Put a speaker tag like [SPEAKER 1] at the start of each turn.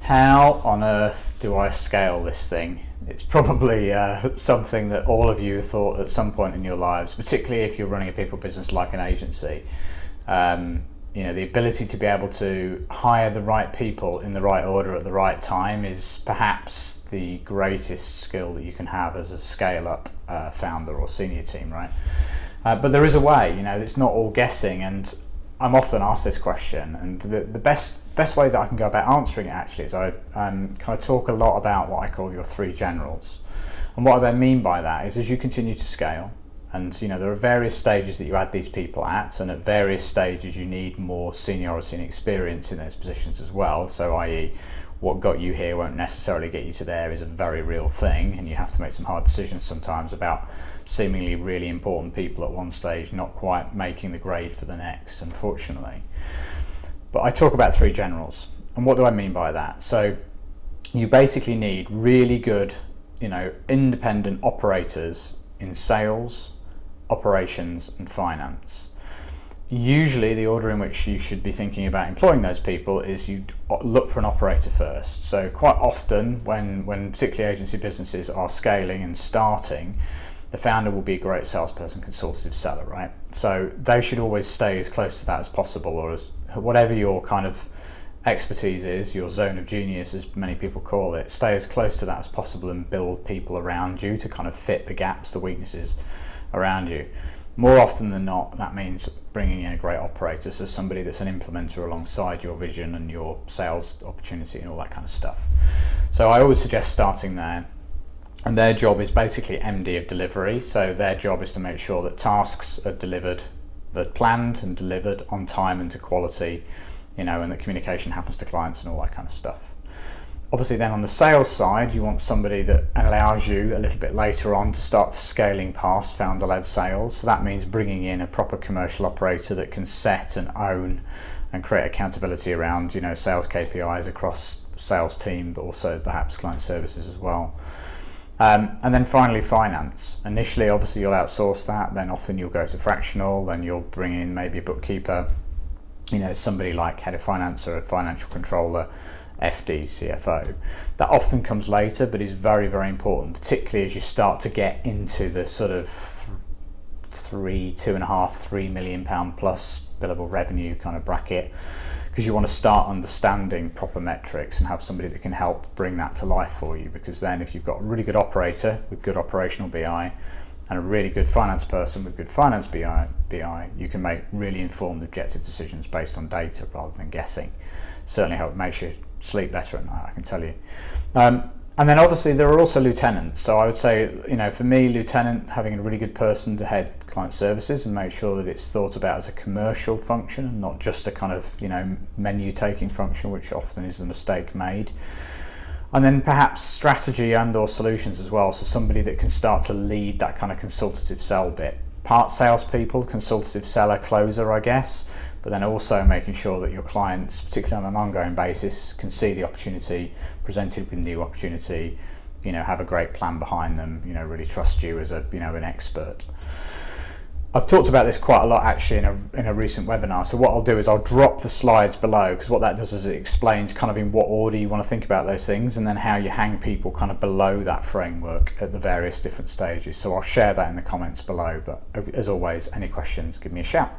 [SPEAKER 1] How on earth do I scale this thing? It's probably something that all of you have thought at some point in your lives, particularly if you're running a people business like an agency. The ability to be able to hire the right people in the right order at the right time is perhaps the greatest skill that you can have as a scale-up founder or senior team, right? But there is a way, it's not all guessing, and I'm often asked this question, and the best way that I can go about answering it actually is I kind of talk a lot about what I call your three generals. And what I mean by that is, as you continue to scale, and there are various stages that you add these people at, and at various stages you need more seniority and experience in those positions as well. So i.e. what got you here won't necessarily get you to there is a very real thing, and you have to make some hard decisions sometimes about seemingly really important people at one stage not quite making the grade for the next, unfortunately. But I talk about three generals, and what do I mean by that? So you basically need really good, independent operators in sales, operations and finance. Usually the order in which you should be thinking about employing those people is you look for an operator first. So quite often when particularly agency businesses are scaling and starting, the founder will be a great salesperson, consultative seller, right? So they should always stay as close to that as possible, or as whatever your kind of expertise is, your zone of genius as many people call it, stay as close to that as possible and build people around you to kind of fit the gaps, the weaknesses around you. More often than not, that means bringing in a great operator, so somebody that's an implementer alongside your vision and your sales opportunity and all that kind of stuff. So I always suggest starting there. And their job is basically MD of delivery. So their job is to make sure that tasks are delivered, they're planned and delivered on time and to quality, and that communication happens to clients and all that kind of stuff. Obviously then on the sales side, you want somebody that allows you a little bit later on to start scaling past founder-led sales. So that means bringing in a proper commercial operator that can set and own and create accountability around, sales KPIs across sales team, but also perhaps client services as well. And then finally finance. Initially obviously you'll outsource that, then often you'll go to fractional, then you'll bring in maybe a bookkeeper, somebody like head of finance or a financial controller, FD, CFO. That often comes later, but is very, very important, particularly as you start to get into the sort of £3 million plus billable revenue kind of bracket, because you want to start understanding proper metrics and have somebody that can help bring that to life for you. Because then if you've got a really good operator with good operational BI and a really good finance person with good finance BI, you can make really informed, objective decisions based on data rather than guessing. Certainly makes you sleep better at night, I can tell you. And then obviously there are also lieutenants. So I would say, for me, lieutenant, having a really good person to head client services and make sure that it's thought about as a commercial function and not just a kind of, menu taking function, which often is the mistake made. And then perhaps strategy and or solutions as well. So somebody that can start to lead that kind of consultative sell bit. Part salespeople, consultative seller, closer, I guess, but then also making sure that your clients, particularly on an ongoing basis, can see the opportunity, presented with new opportunity, have a great plan behind them, really trust you as an expert. I've talked about this quite a lot actually in a recent webinar. So what I'll do is I'll drop the slides below, because what that does is it explains kind of in what order you want to think about those things, and then how you hang people kind of below that framework at the various different stages. So I'll share that in the comments below, but as always, any questions, give me a shout.